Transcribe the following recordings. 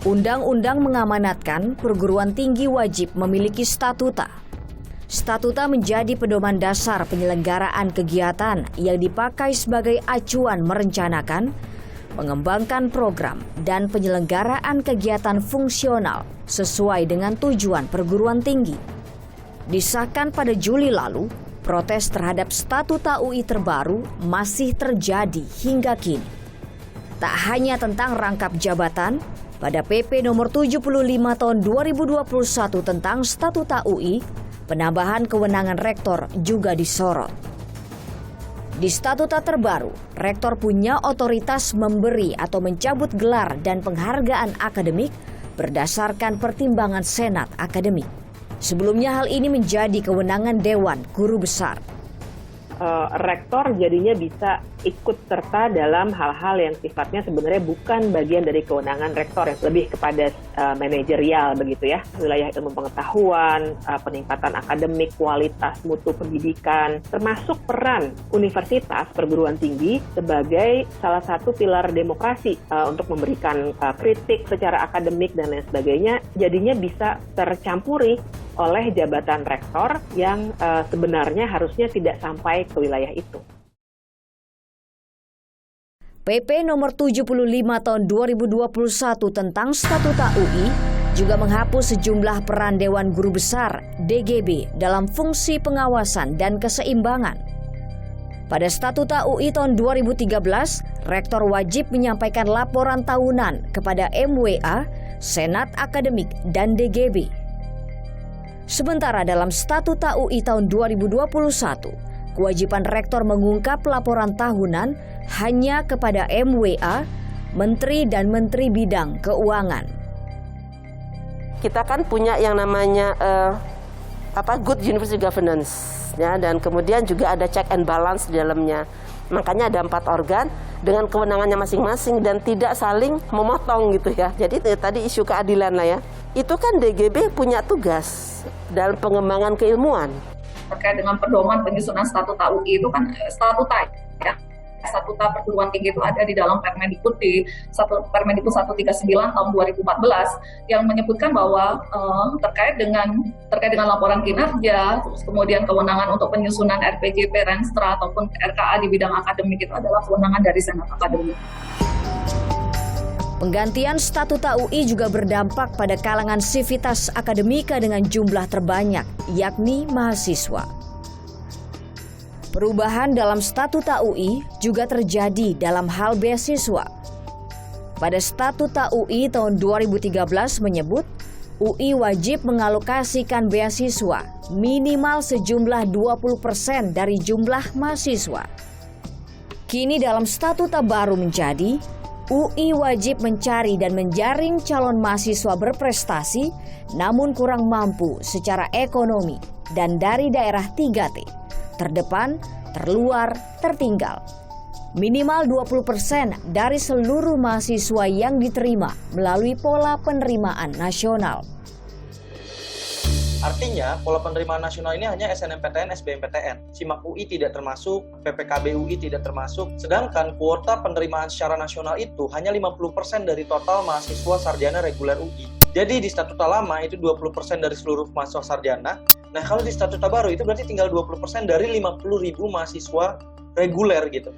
Undang-undang mengamanatkan perguruan tinggi wajib memiliki statuta. Statuta menjadi pedoman dasar penyelenggaraan kegiatan yang dipakai sebagai acuan merencanakan, mengembangkan program, dan penyelenggaraan kegiatan fungsional sesuai dengan tujuan perguruan tinggi. Disahkan pada Juli lalu, protes terhadap statuta UI terbaru masih terjadi hingga kini. Tak hanya tentang rangkap jabatan, pada PP nomor 75 tahun 2021 tentang statuta UI, penambahan kewenangan rektor juga disorot. Di statuta terbaru, rektor punya otoritas memberi atau mencabut gelar dan penghargaan akademik berdasarkan pertimbangan Senat Akademik. Sebelumnya hal ini menjadi kewenangan Dewan Guru Besar. Rektor jadinya bisa ikut serta dalam hal-hal yang sifatnya sebenarnya bukan bagian dari kewenangan rektor, yang lebih kepada manajerial begitu ya, wilayah ilmu pengetahuan, peningkatan akademik, kualitas mutu pendidikan, termasuk peran universitas perguruan tinggi sebagai salah satu pilar demokrasi untuk memberikan kritik secara akademik dan lain sebagainya, jadinya bisa tercampuri oleh jabatan rektor yang sebenarnya harusnya tidak sampai ke wilayah itu. PP nomor 75 tahun 2021 tentang Statuta UI juga menghapus sejumlah peran Dewan Guru Besar DGB dalam fungsi pengawasan dan keseimbangan. Pada Statuta UI tahun 2013, rektor wajib menyampaikan laporan tahunan kepada MWA, Senat Akademik, dan DGB. Sementara dalam Statuta UI tahun 2021, kewajiban rektor mengungkap laporan tahunan hanya kepada MWA, Menteri dan Menteri Bidang Keuangan. Kita kan punya yang namanya good university governance, ya, dan kemudian juga ada check and balance di dalamnya. Makanya ada 4 organ dengan kewenangannya masing-masing dan tidak saling memotong gitu ya. Jadi tadi isu keadilan lah ya. Itu kan DGB punya tugas dalam pengembangan keilmuan. Terkait dengan pedoman penyusunan statuta UI itu kan statuta ya. Statuta perguruan tinggi itu ada di dalam Permendikbud Permendikbud 139 tahun 2014 yang menyebutkan bahwa terkait dengan laporan kinerja, terus kemudian kewenangan untuk penyusunan RPJP, Renstra ataupun RKA di bidang akademik itu adalah kewenangan dari Senat Akademik. Penggantian Statuta UI juga berdampak pada kalangan sivitas akademika dengan jumlah terbanyak, yakni mahasiswa. Perubahan dalam Statuta UI juga terjadi dalam hal beasiswa. Pada Statuta UI tahun 2013 menyebut, UI wajib mengalokasikan beasiswa minimal sejumlah 20% dari jumlah mahasiswa. Kini dalam Statuta baru menjadi, UI wajib mencari dan menjaring calon mahasiswa berprestasi namun kurang mampu secara ekonomi dan dari daerah 3T. Terdepan, terluar, tertinggal. Minimal 20% dari seluruh mahasiswa yang diterima melalui pola penerimaan nasional. Artinya, pola penerimaan nasional ini hanya SNMPTN, SBMPTN. SIMAK UI tidak termasuk, PPKB UI tidak termasuk. Sedangkan kuota penerimaan secara nasional itu hanya 50% dari total mahasiswa sarjana reguler UI. Jadi di statuta lama itu 20% dari seluruh mahasiswa sarjana. Nah, kalau di statuta baru itu berarti tinggal 20% dari 50.000 mahasiswa reguler gitu.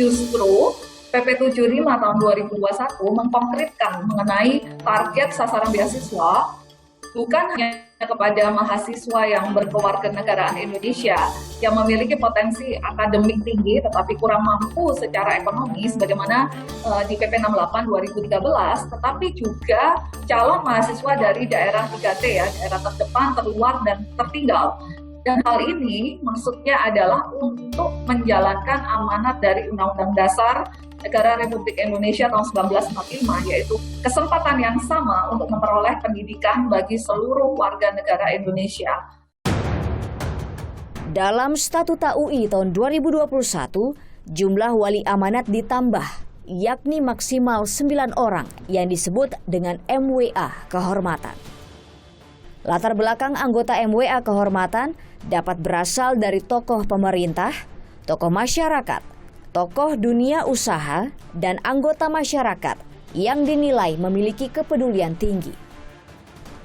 Justru PP 75 tahun 2021 mengkonkretkan mengenai target sasaran beasiswa bukan hanya kepada mahasiswa yang berkewarganegaraan Indonesia yang memiliki potensi akademik tinggi tetapi kurang mampu secara ekonomi sebagaimana di PP 68 2013, tetapi juga calon mahasiswa dari daerah 3T ya, daerah terdepan, terluar, dan tertinggal. Dan hal ini maksudnya adalah untuk menjalankan amanat dari Undang-Undang Dasar Negara Republik Indonesia tahun 1945, yaitu kesempatan yang sama untuk memperoleh pendidikan bagi seluruh warga negara Indonesia. Dalam Statuta UI tahun 2021, jumlah wali amanat ditambah, yakni maksimal 9 orang yang disebut dengan MWA kehormatan. Latar belakang anggota MWA kehormatan dapat berasal dari tokoh pemerintah, tokoh masyarakat, tokoh dunia usaha, dan anggota masyarakat yang dinilai memiliki kepedulian tinggi.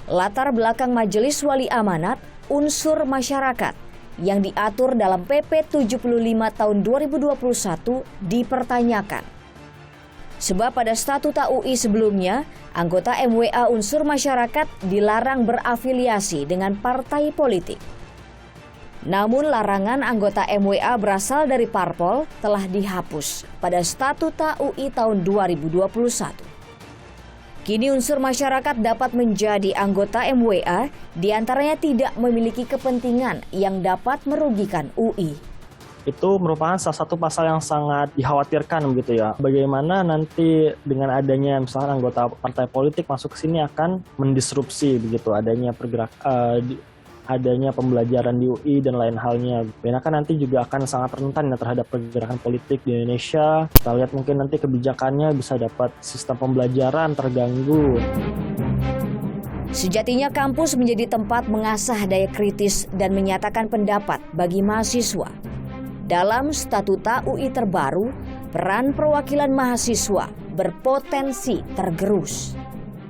Latar belakang Majelis Wali Amanat, unsur masyarakat yang diatur dalam PP 75 tahun 2021 dipertanyakan. Sebab pada Statuta UI sebelumnya, anggota MWA unsur masyarakat dilarang berafiliasi dengan partai politik. Namun larangan anggota MWA berasal dari parpol telah dihapus pada Statuta UI tahun 2021. Kini unsur masyarakat dapat menjadi anggota MWA, diantaranya tidak memiliki kepentingan yang dapat merugikan UI. Itu merupakan salah satu pasal yang sangat dikhawatirkan begitu ya. Bagaimana nanti dengan adanya misalkan anggota partai politik masuk ke sini akan mendisrupsi begitu adanya pembelajaran di UI dan lain halnya. Karena kan nanti juga akan sangat rentan ya terhadap pergerakan politik di Indonesia. Kita lihat mungkin nanti kebijakannya bisa dapat sistem pembelajaran terganggu. Sejatinya kampus menjadi tempat mengasah daya kritis dan menyatakan pendapat bagi mahasiswa. Dalam Statuta UI terbaru, peran perwakilan mahasiswa berpotensi tergerus.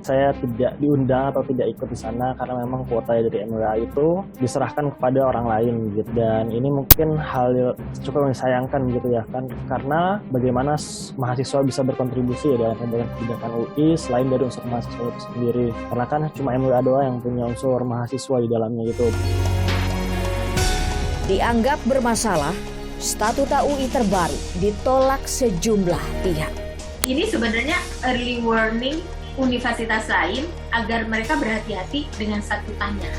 Saya tidak diundang atau tidak ikut di sana karena memang kuota dari MWA itu diserahkan kepada orang lain gitu. Dan ini mungkin hal cukup disayangkan gitu ya kan, karena bagaimana mahasiswa bisa berkontribusi ya dalam pembuatan kebijakan UI selain dari unsur mahasiswa itu sendiri. Karena kan cuma MWA doang yang punya unsur mahasiswa di dalamnya gitu. Dianggap bermasalah, Statuta UI terbaru ditolak sejumlah pihak. Ini sebenarnya early warning universitas lain agar mereka berhati-hati dengan statutanya.